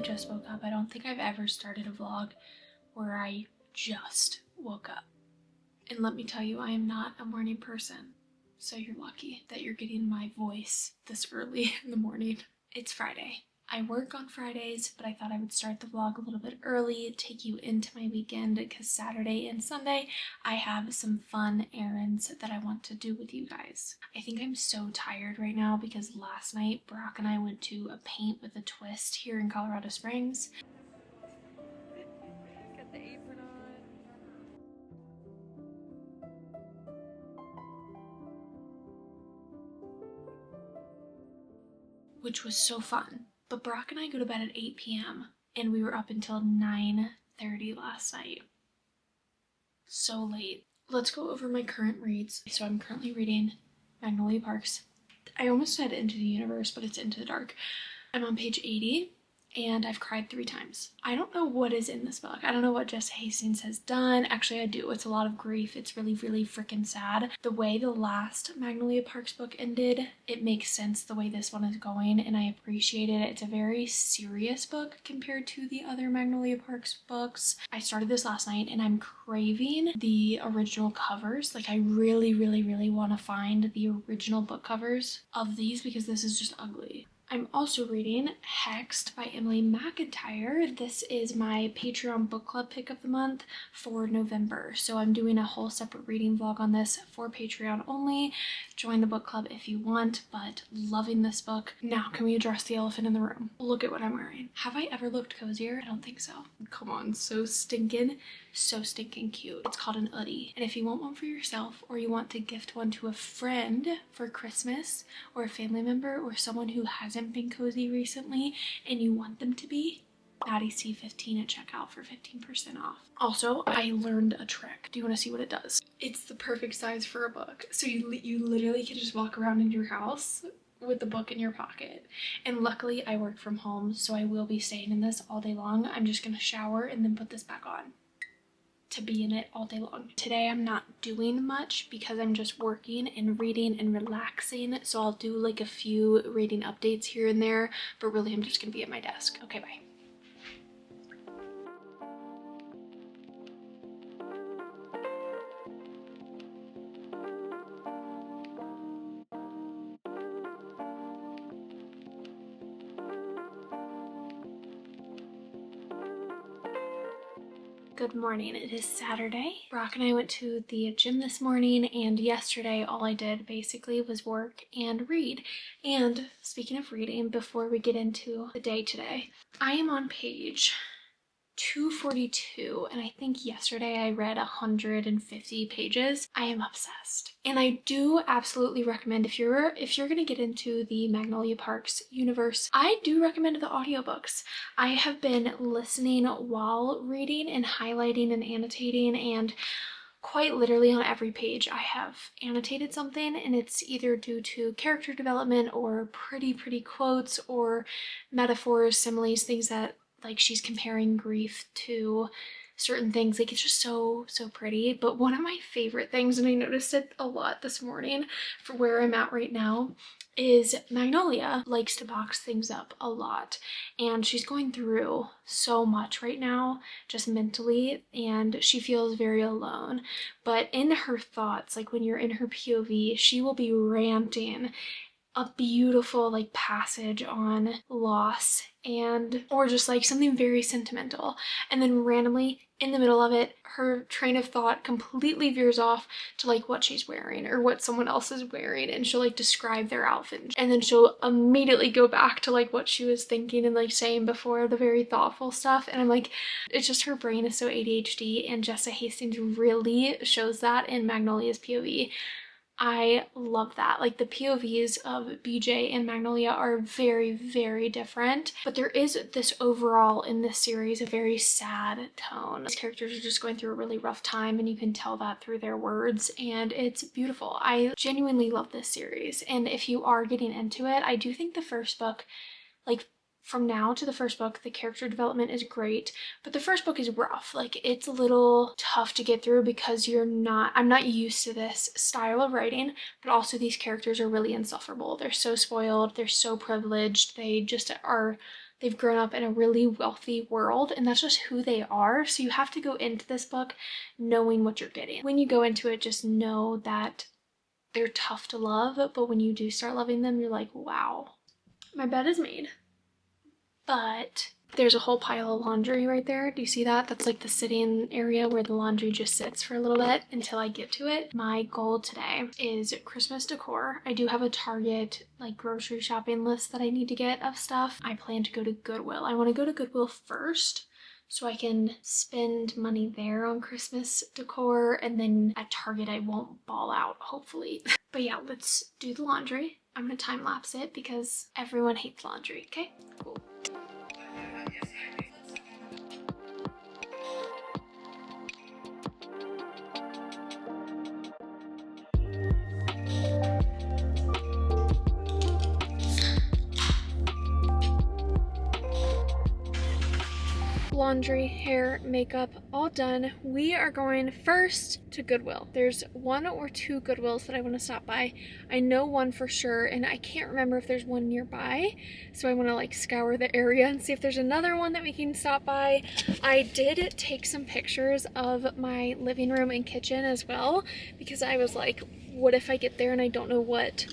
just woke up. I don't think I've ever started a vlog where I just woke up. And let me tell you, I am not a morning person. So you're lucky that you're getting my voice this early in the morning. It's Friday. I work on Fridays, but I thought I would start the vlog a little bit early, take you into my weekend, because Saturday and Sunday I have some fun errands that I want to do with you guys. I think I'm so tired right now because last night Brock and I went to a Paint with a Twist here in Colorado Springs. Got the apron on. Which was so fun. But Brock and I go to bed at 8 p.m. and we were up until 9:30 last night. So late. Let's go over my current reads. So I'm currently reading Magnolia Parks. I almost said Into the Universe, but it's Into the Dark. I'm on page 80. And I've cried 3 times. I don't know what is in this book. I don't know what Jessa Hastings has done. Actually, I do. It's a lot of grief. It's really, really freaking sad. The way the last Magnolia Parks book ended, it makes sense the way this one is going, and I appreciate it. It's a very serious book compared to the other Magnolia Parks books. I started this last night, and I'm craving the original covers. Like, I really, really, really want to find the original book covers of these because this is just ugly. I'm also reading Hexed by Emily McIntyre. This is my Patreon book club pick of the month for November. So I'm doing a whole separate reading vlog on this for Patreon only. Join the book club if you want, but loving this book. Now, can we address the elephant in the room? Look at what I'm wearing. Have I ever looked cozier? I don't think so. Come on, so stinking cute. It's called an hoodie. And if you want one for yourself, or you want to gift one to a friend for Christmas, or a family member, or someone who hasn't been cozy recently and you want them to be, Madi C15 at checkout for 15% off. Also, I learned a trick. Do you want to see what it does? It's the perfect size for a book. So you literally can just walk around in your house with the book in your pocket. And luckily I work from home, so I will be staying in this all day long. I'm just gonna shower and then put this back on to be in it all day long. Today I'm not doing much because I'm just working and reading and relaxing, so I'll do like a few reading updates here and there, but really I'm just gonna be at my desk. Okay, bye. Good morning. It is Saturday. Brock and I went to the gym this morning, and yesterday all I did basically was work and read. And speaking of reading, before we get into the day today, I am on page 242, and I think yesterday I read 150 pages. I am obsessed. And I do absolutely recommend, if you're gonna get into the Magnolia Parks universe, I do recommend the audiobooks. I have been listening while reading and highlighting and annotating, and quite literally on every page I have annotated something, and it's either due to character development or pretty quotes or metaphors, similes, things that, like, she's comparing grief to certain things. Like, it's just so pretty. But one of my favorite things, and I noticed it a lot this morning for where I'm at right now, is Magnolia likes to box things up a lot, and she's going through so much right now just mentally, and she feels very alone. But in her thoughts, like when you're in her POV, she will be ranting a beautiful like passage on loss and or just like something very sentimental, and then randomly in the middle of it her train of thought completely veers off to like what she's wearing or what someone else is wearing, and she'll like describe their outfit, and then she'll immediately go back to like what she was thinking and like saying before, the very thoughtful stuff. And I'm like, it's just, her brain is so ADHD, and Jessa Hastings really shows that in Magnolia's POV. I love that. Like, the POVs of BJ and Magnolia are very different, but there is this overall in this series a very sad tone. These characters are just going through a really rough time, and you can tell that through their words, and it's beautiful. I genuinely love this series, and if you are getting into it, I do think the first book, like from now to the first book, the character development is great, but the first book is rough. Like, it's a little tough to get through because I'm not used to this style of writing, but also these characters are really insufferable. They're so spoiled, they're so privileged, they just are they've grown up in a really wealthy world, and that's just who they are. So you have to go into this book knowing what you're getting. When you go into it, just know that they're tough to love, but when you do start loving them, you're like, wow. My bed is made, but there's a whole pile of laundry right there. Do you see that? That's like the sitting area where the laundry just sits for a little bit until I get to it. My goal today is Christmas decor. I do have a Target like grocery shopping list that I need to get of stuff. I plan to go to Goodwill. I want to go to Goodwill first so I can spend money there on Christmas decor, and then at Target I won't ball out, hopefully. But yeah, let's do the laundry. I'm gonna time lapse it because everyone hates laundry, okay? Cool. Laundry, hair, makeup, all done. We are going first to Goodwill. There's 1 or 2 Goodwills that I want to stop by. I know one for sure, and I can't remember if there's one nearby, so I want to like scour the area and see if there's another one that we can stop by. I did take some pictures of my living room and kitchen as well, because I was like, what if I get there and I don't know what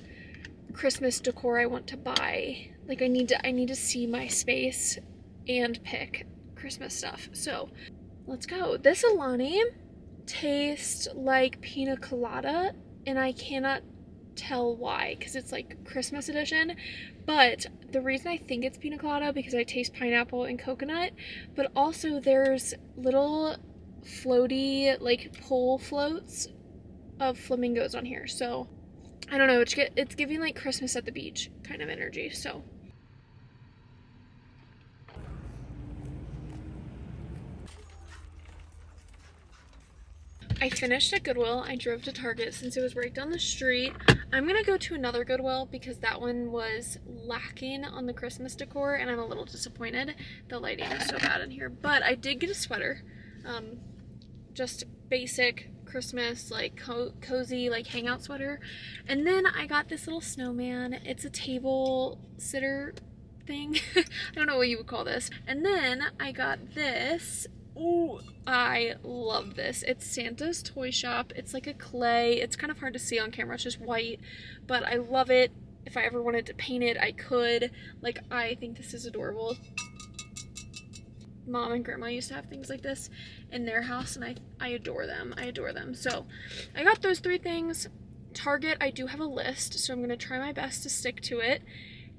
Christmas decor I want to buy? Like I need to see my space and pick Christmas stuff. So let's go. This Alani tastes like pina colada, and I cannot tell why because it's like Christmas edition, but the reason I think it's pina colada because I taste pineapple and coconut, but also there's little floaty like pole floats of flamingos on here. So I don't know, it's giving like Christmas at the beach kind of energy. So I finished at Goodwill. I drove to Target since it was right down the street. I'm gonna go to another Goodwill because that one was lacking on the Christmas decor and I'm a little disappointed. The lighting is so bad in here, but I did get a sweater. Just basic Christmas, like cozy, like hangout sweater. And then I got this little snowman. It's a table sitter thing. I don't know what you would call this. And then I got this. Ooh, I love this. It's Santa's Toy Shop. It's like a clay. It's kind of hard to see on camera. It's just white, but I love it. If I ever wanted to paint it, I could. Like, I think this is adorable. Mom and Grandma used to have things like this in their house, and I adore them. I adore them. So I got those 3 things. Target, I do have a list, so I'm going to try my best to stick to it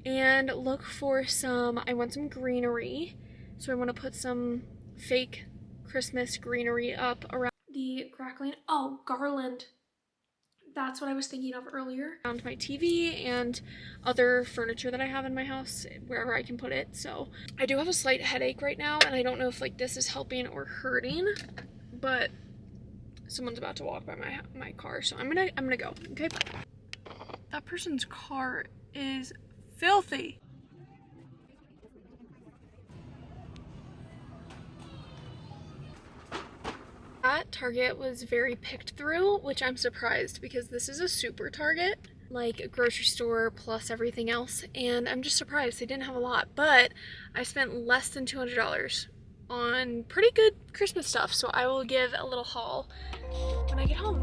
and look for I want some greenery. So I want to put some fake Christmas greenery up around the crackling. Oh, garland. That's what I was thinking of earlier. Around my TV and other furniture that I have in my house, wherever I can put it. So I do have a slight headache right now, and I don't know if like this is helping or hurting, but someone's about to walk by my car, so I'm gonna go. Okay. That person's car is filthy. That Target was very picked through, which I'm surprised because this is a super Target, like a grocery store plus everything else, and I'm just surprised they didn't have a lot, but I spent less than $200 on pretty good Christmas stuff, so I will give a little haul when I get home.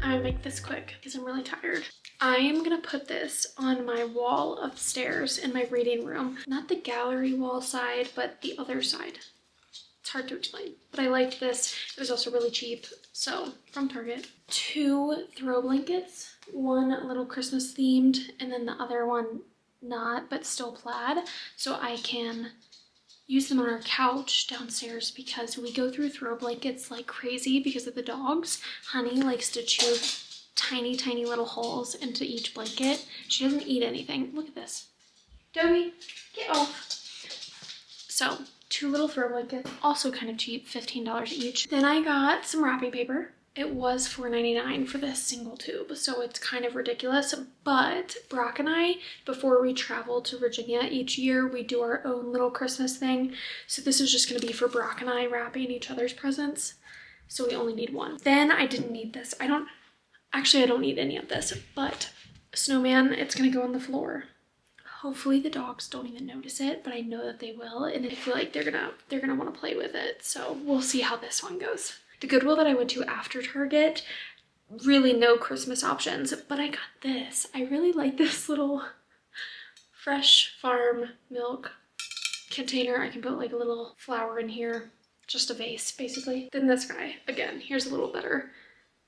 I'm gonna make this quick because I'm really tired. I am gonna put this on my wall upstairs in my reading room. Not the gallery wall side, but the other side. It's hard to explain, but I liked this. It was also really cheap, so from Target. 2 throw blankets, one a little Christmas themed, and then the other one not, but still plaid, so I can use them on our couch downstairs because we go through throw blankets like crazy because of the dogs. Honey likes to chew tiny little holes into each blanket. She doesn't eat anything. Look at this. Dobie, get off. So 2 little throw blankets, also kind of cheap, $15 each. Then I got some wrapping paper. It was $4.99 for this single tube, so it's kind of ridiculous, but Brock and I, before we travel to Virginia each year, we do our own little Christmas thing. So this is just gonna be for Brock and I wrapping each other's presents. So we only need 1. Then I didn't need this. I don't need any of this, but snowman. It's gonna go on the floor. Hopefully the dogs don't even notice it, but I know that they will, and I feel like they're gonna want to play with it. So we'll see how this one goes. The Goodwill that I went to after Target, really no Christmas options, but I got this. I really like this little fresh farm milk container. I can put like a little flower in here, just a vase basically. Then this guy, again, here's a little better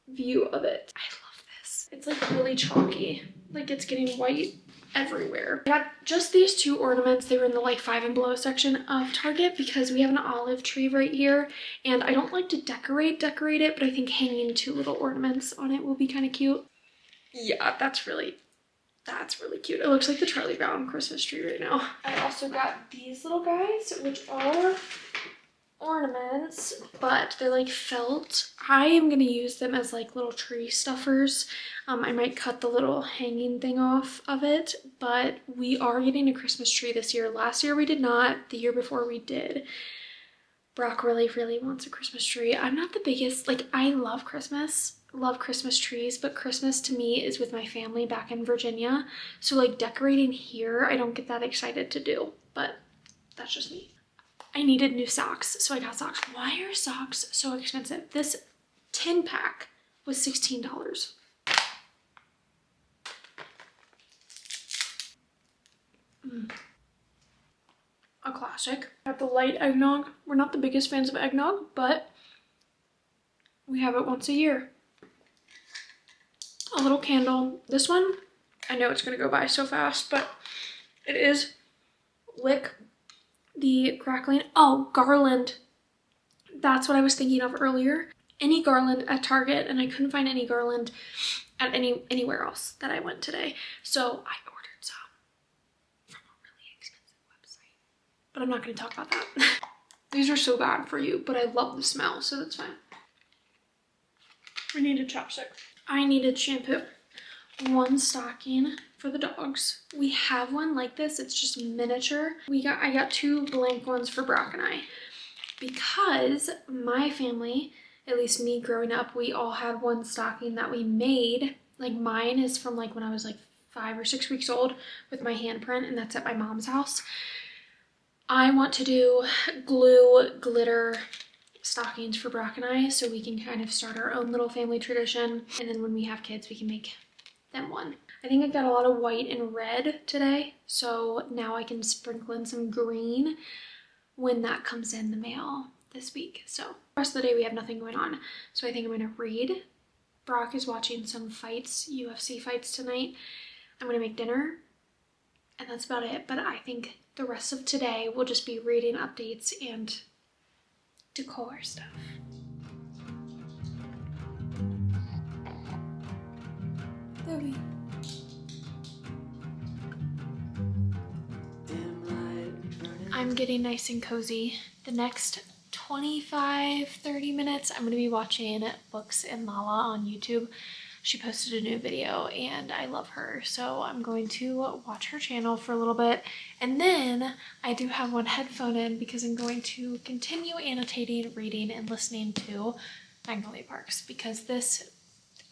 view of it. I love this. It's like really chalky, like it's getting white everywhere. I got just these two ornaments. They were in the like 5 and below section of Target because we have an olive tree right here, and I don't like to decorate it, but I think hanging 2 little ornaments on it will be kind of cute. Yeah, that's really cute. It looks like the Charlie Brown Christmas tree right now. I also got these little guys, which are ornaments, but they're like felt. I am gonna use them as like little tree stuffers. I might cut the little hanging thing off of it, but we are getting a Christmas tree this year. Last year we did not. The year before we did. Brock really wants a Christmas tree. I'm not the biggest, like, I love Christmas trees, but Christmas to me is with my family back in Virginia. So like decorating here, I don't get that excited to do, but that's just me. I needed new socks, so I got socks. Why are socks so expensive? This 10 pack was $16. A classic. Got the light eggnog. We're not the biggest fans of eggnog, but we have it once a year. A little candle. This one, I know it's gonna go by so fast, but it is Lick the Crackling. Oh, garland. That's what I was thinking of earlier. Any garland at Target, and I couldn't find any garland at anywhere else that I went today. So I ordered some from a really expensive website, but I'm not gonna talk about that. These are so bad for you, but I love the smell, so that's fine. We needed chapstick. I needed shampoo. 1 stocking for the dogs. We have one like this. It's just miniature. I got 2 blank ones for Brock and I, because my family, at least me growing up, we all had 1 stocking that we made. Like mine is from like when I was like 5 or 6 weeks old with my handprint, and that's at my mom's house. I want to do glue glitter stockings for Brock and I, so we can kind of start our own little family tradition, and then when we have kids we can make them one. I think I got a lot of white and red today, so now I can sprinkle in some green when that comes in the mail this week. So the rest of the day we have nothing going on, so I think I'm gonna read. Brock is watching some fights, UFC fights tonight. I'm gonna make dinner, and that's about it. But I think the rest of today will just be reading updates and decor stuff. Louie. I'm getting nice and cozy. The next 25-30 minutes I'm gonna be watching Books and Lala on YouTube. She posted a new video and I love her, so I'm going to watch her channel for a little bit, and then I do have one headphone in because I'm going to continue annotating, reading, and listening to Magnolia Parks, because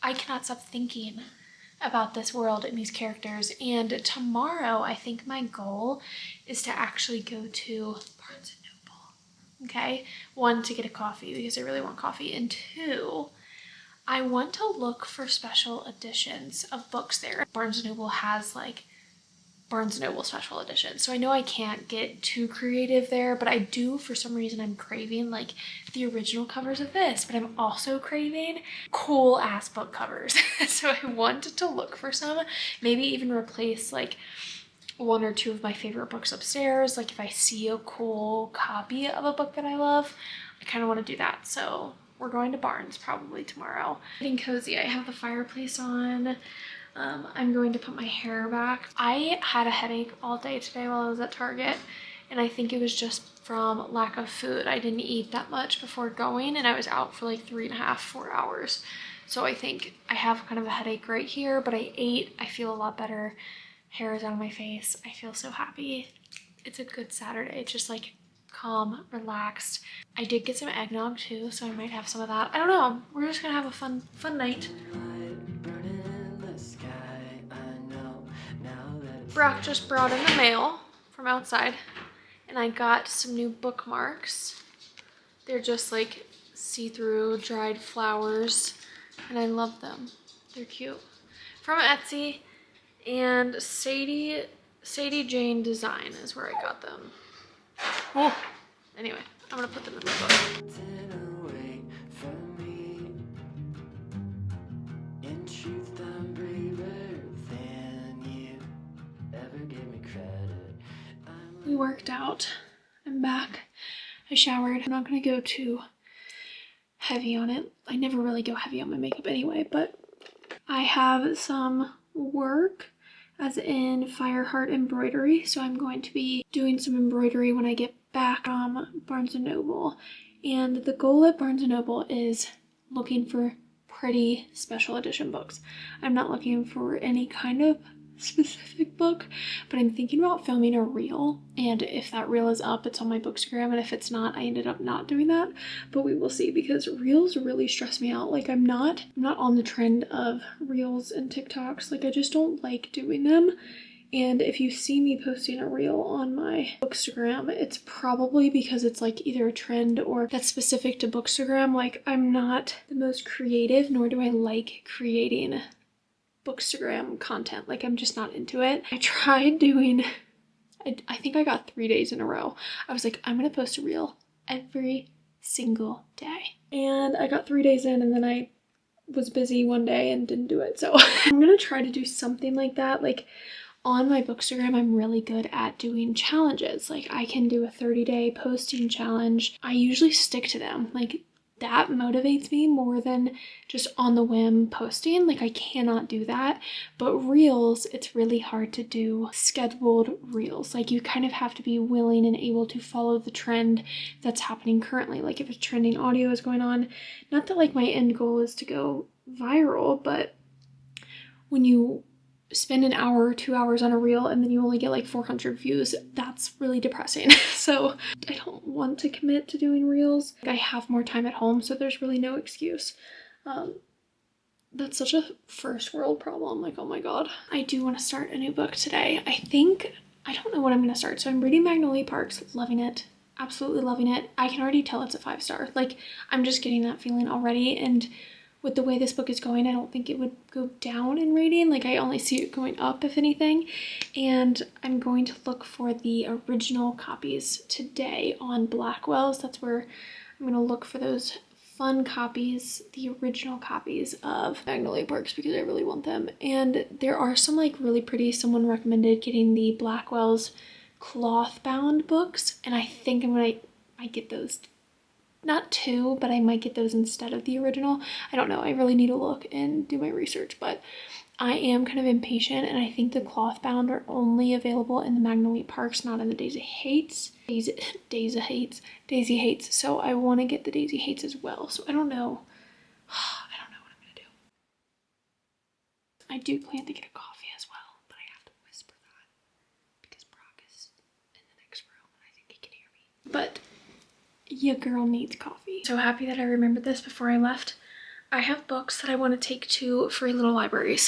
I cannot stop thinking about this world and these characters. And tomorrow I think my goal is to actually go to Barnes & Noble. Okay, 1, to get a coffee because I really want coffee, and 2, I want to look for special editions of books there. Barnes & Noble has like Barnes & Noble special editions, so I know I can't get too creative there, but I do, for some reason, I'm craving like the original covers of this, but I'm also craving cool ass book covers. So I wanted to look for some, maybe even replace like 1 or 2 of my favorite books upstairs. Like if I see a cool copy of a book that I love, I kind of want to do that. So we're going to Barnes probably tomorrow. Getting cozy. I have the fireplace on. I'm going to put my hair back. I had a headache all day today while I was at Target, and I think it was just from lack of food. I didn't eat that much before going, and I was out for like 3.5-4 hours. So I think I have kind of a headache right here, but I ate. I feel a lot better. Hair is out of my face. I feel so happy. It's a good Saturday. It's just like calm, relaxed. I did get some eggnog too, so I might have some of that. I don't know. We're just gonna have a fun night. Brock just brought in the mail from outside, and I got some new bookmarks. They're just like see-through dried flowers, and I love them. They're cute. From Etsy, and Sadie Jane Design is where I got them. Oh. Anyway, I'm gonna put them in my book. We worked out. I'm back. I showered. I'm not gonna go too heavy on it. I never really go heavy on my makeup anyway, but I have some work, as in Fireheart embroidery, so I'm going to be doing some embroidery when I get back from Barnes & Noble. And the goal at Barnes & Noble is looking for pretty special edition books. I'm not looking for any kind of specific book, but I'm thinking about filming a reel, and if that reel is up, it's on my Bookstagram, and if it's not, I ended up not doing that, but we will see, because reels really stress me out. Like, I'm not on the trend of reels and TikToks. Like, I just don't like doing them. And if you see me posting a reel on my Bookstagram, it's probably because it's like either a trend or that's specific to Bookstagram. Like, I'm not the most creative, nor do I like creating Bookstagram content. Like, I'm just not into it. I tried doing, I think I got 3 days in a row. I was like, I'm gonna post a reel every single day. And I got 3 days in, and then I was busy one day and didn't do it. So I'm gonna try to do something like that. Like, on my Bookstagram, I'm really good at doing challenges. Like, I can do a 30-day posting challenge. I usually stick to them. Like, that motivates me more than just on the whim posting. Like, I cannot do that. But reels, it's really hard to do scheduled reels. Like, you kind of have to be willing and able to follow the trend that's happening currently. Like, if a trending audio is going on, not that like my end goal is to go viral, but when you spend an hour or 2 hours on a reel and then you only get like 400 views, that's really depressing. So I don't want to commit to doing reels. I have more time at home, so there's really no excuse. That's such a first world problem. Like, oh my god. I do want to start a new book today. I don't know what I'm going to start. So I'm reading Magnolia Parks, loving it. Absolutely loving it. I can already tell it's a 5-star. Like, I'm just getting that feeling already, and with the way this book is going, I don't think it would go down in rating. Like, I only see it going up, if anything. And I'm going to look for the original copies today on Blackwell's. That's where I'm going to look for those fun copies, the original copies of Magnolia Parks, because I really want them. And there are some like really pretty, someone recommended getting the Blackwell's cloth bound books, and I think I get those. Not two, but I might get those instead of the original. I don't know. I really need to look and do my research, but I am kind of impatient, and I think the cloth bound are only available in the Magnolia Parks, not in the Daisy Hates. Daisy Hates. So I want to get the Daisy Hates as well. So I don't know. I don't know what I'm gonna do. I do plan to get a coffee as well, but I have to whisper that because Brock is in the next room and I think he can hear me. But your girl needs coffee. So happy that I remembered this before I left. I have books that I want to take to free little libraries.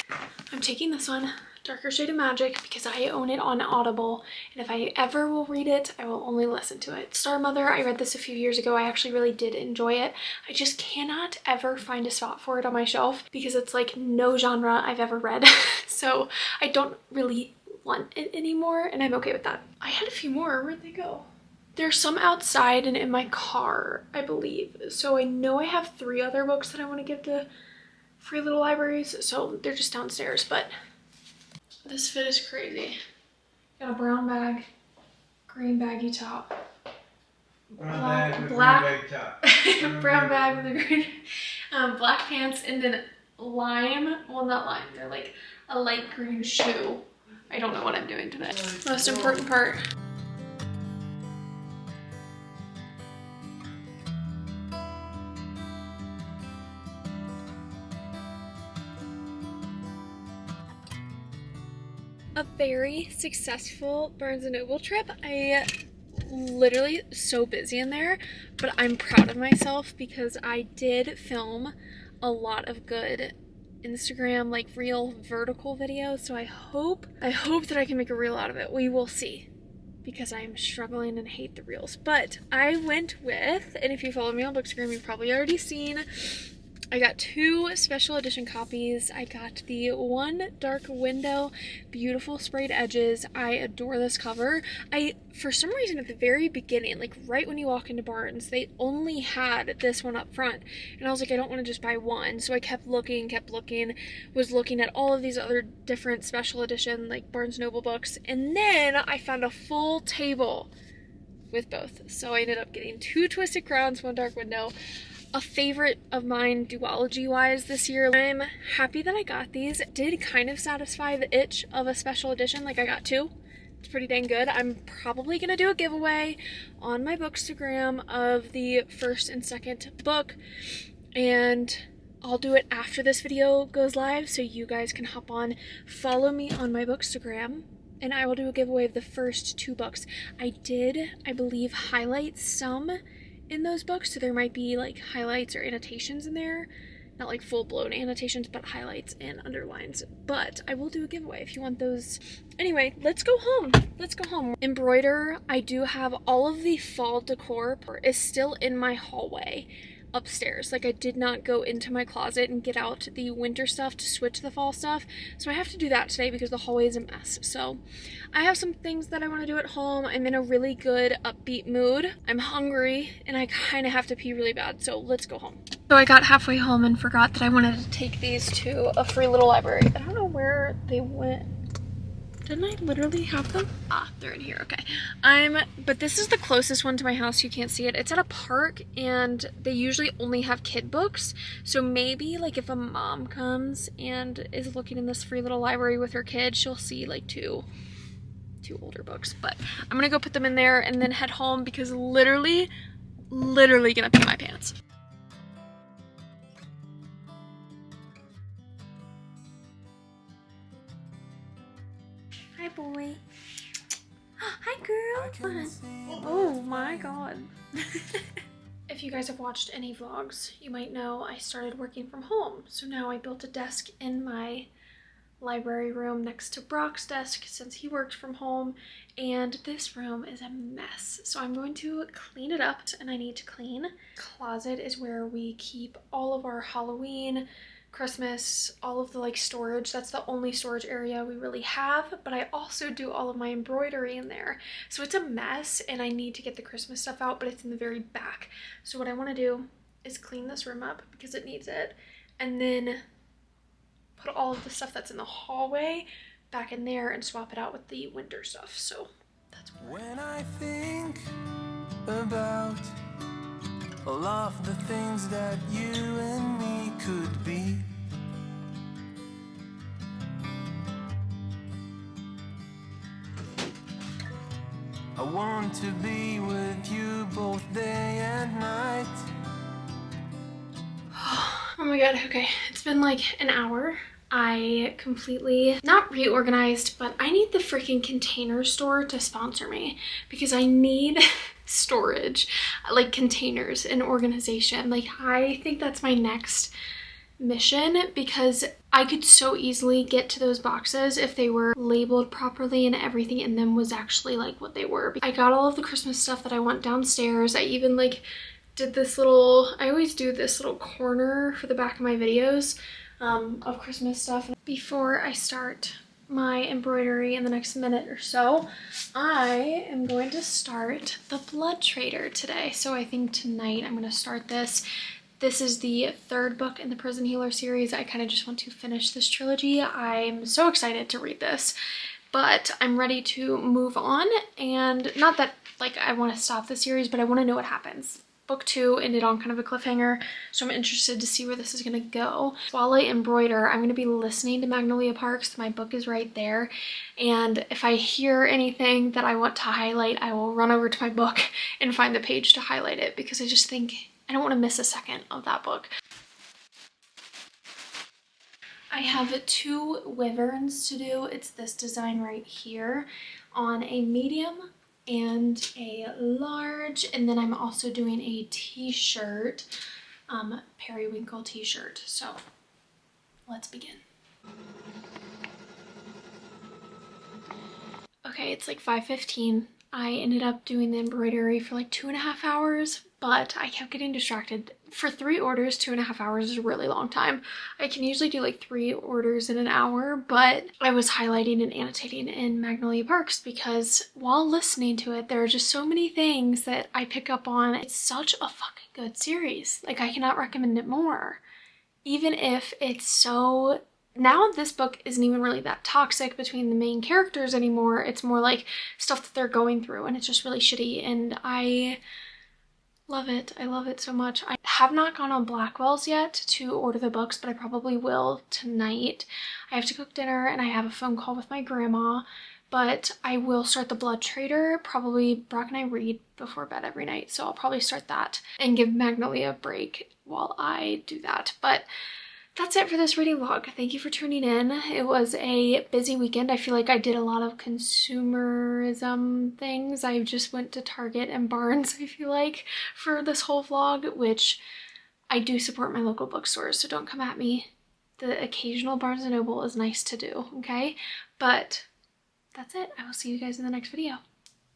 I'm taking this one, Darker Shade of Magic, because I own it on Audible, and if I ever will read it, I will only listen to it. Star Mother, I read this a few years ago. I actually really did enjoy it. I just cannot ever find a spot for it on my shelf because it's like no genre I've ever read. So I don't really want it anymore, and I'm okay with that. I had a few more. Where'd they go? There's some outside and in my car, I believe. So I know I have 3 other books that I want to give to free little libraries. So they're just downstairs, but this fit is crazy. Got a brown bag, green baggy top. Brown bag with a green, black pants, and then lime, well not lime, they're like a light green shoe. I don't know what I'm doing today. Most important part. A very successful Barnes & Noble trip. I literally so busy in there, but I'm proud of myself because I did film a lot of good Instagram like reel vertical video, so I hope that I can make a reel out of it. We will see, because I'm struggling and hate the reels. But I went with, and if you follow me on Bookstagram, you've probably already seen, I got 2 special edition copies. I got the One Dark Window, beautiful sprayed edges. I adore this cover. For some reason at the very beginning, like right when you walk into Barnes, they only had this one up front. And I was like, I don't want to just buy one. So I kept looking, was looking at all of these other different special edition like Barnes Noble books. And then I found a full table with both. So I ended up getting 2 Twisted Crowns, One Dark Window. A favorite of mine duology wise this year. I'm happy that I got these. It did kind of satisfy the itch of a special edition. Like I got 2. It's pretty dang good. I'm probably gonna do a giveaway on my Bookstagram of the first and second book, and I'll do it after this video goes live, so you guys can hop on, follow me on my Bookstagram, and I will do a giveaway of the first 2 books. I did, I believe, highlight some in those books, so there might be like highlights or annotations in there, not like full-blown annotations, but highlights and underlines. But I will do a giveaway if you want those. Anyway, let's go home. Embroider, I do have all of the fall decor is still in my hallway upstairs. Like I did not go into my closet and get out the winter stuff to switch to the fall stuff, so I have to do that today because the hallway is a mess. So I have some things that I want to do at home. I'm in a really good upbeat mood. I'm hungry and I kind of have to pee really bad, so let's go home. So I got halfway home and forgot that I wanted to take these to a free little library. I don't know where they went. Didn't I literally have them? Ah, they're in here, okay. But this is the closest one to my house. You can't see it. It's at a park, and they usually only have kid books. So maybe, like, if a mom comes and is looking in this free little library with her kid, she'll see, like, two older books. But I'm gonna go put them in there and then head home because literally gonna pee my pants. Hi, boy. Hi, girl. Oh my god. If you guys have watched any vlogs, you might know I started working from home. So now I built a desk in my library room next to Brock's desk since he worked from home, and this room is a mess. So I'm going to clean it up, and I need to clean. Closet is where we keep all of our Halloween, Christmas, all of the like storage. That's the only storage area we really have, but I also do all of my embroidery in there. So it's a mess and I need to get the Christmas stuff out, but it's in the very back. So what I want to do is clean this room up because it needs it, and then put all of the stuff that's in the hallway back in there and swap it out with the winter stuff. So that's what when I think about all of the things that you and me could be. I want to be with you both day and night. Oh my god, okay. It's been like an hour. I completely, not reorganized, but I need the freaking Container Store to sponsor me because I need storage, like containers and organization. Like I think that's my next mission because I could so easily get to those boxes if they were labeled properly and everything in them was actually like what they were. I got all of the Christmas stuff that I want downstairs. I even like did this little, I always do this little corner for the back of my videos of Christmas stuff. Before I start my embroidery in the next minute or so, I am going to start The Blood Trader today. So I think tonight I'm going to start this. This is the 3rd book in the Prison Healer series. I kind of just want to finish this trilogy. I'm so excited to read this, but I'm ready to move on. And not that like I want to stop the series, but I want to know what happens. Book 2 ended on kind of a cliffhanger, so I'm interested to see where this is going to go. While I embroider, I'm going to be listening to Magnolia Parks. My book is right there, and if I hear anything that I want to highlight, I will run over to my book and find the page to highlight it because I just think I don't want to miss a second of that book. I have 2 wyverns to do. It's this design right here on a medium and a large, and then I'm also doing a t-shirt, periwinkle t-shirt. So let's begin. Okay, it's like 5:15. I ended up doing the embroidery for like 2.5 hours, but I kept getting distracted. For 3 orders, 2.5 hours is a really long time. I can usually do like 3 orders in an hour, but I was highlighting and annotating in Magnolia Parks because while listening to it, there are just so many things that I pick up on. It's such a fucking good series. Like, I cannot recommend it more. Even if it's so... Now this book isn't even really that toxic between the main characters anymore. It's more like stuff that they're going through, and it's just really shitty, and I love it. I love it so much. I have not gone on Blackwell's yet to order the books, but I probably will tonight. I have to cook dinner and I have a phone call with my grandma, but I will start The Blood Trader. Probably Brock and I read before bed every night, so I'll probably start that and give Magnolia a break while I do that. But that's it for this reading vlog. Thank you for tuning in. It was a busy weekend. I feel like I did a lot of consumerism things. I just went to Target and Barnes, I feel like, for this whole vlog, which I do support my local bookstores, so don't come at me. The occasional Barnes & Noble is nice to do, okay? But that's it. I will see you guys in the next video.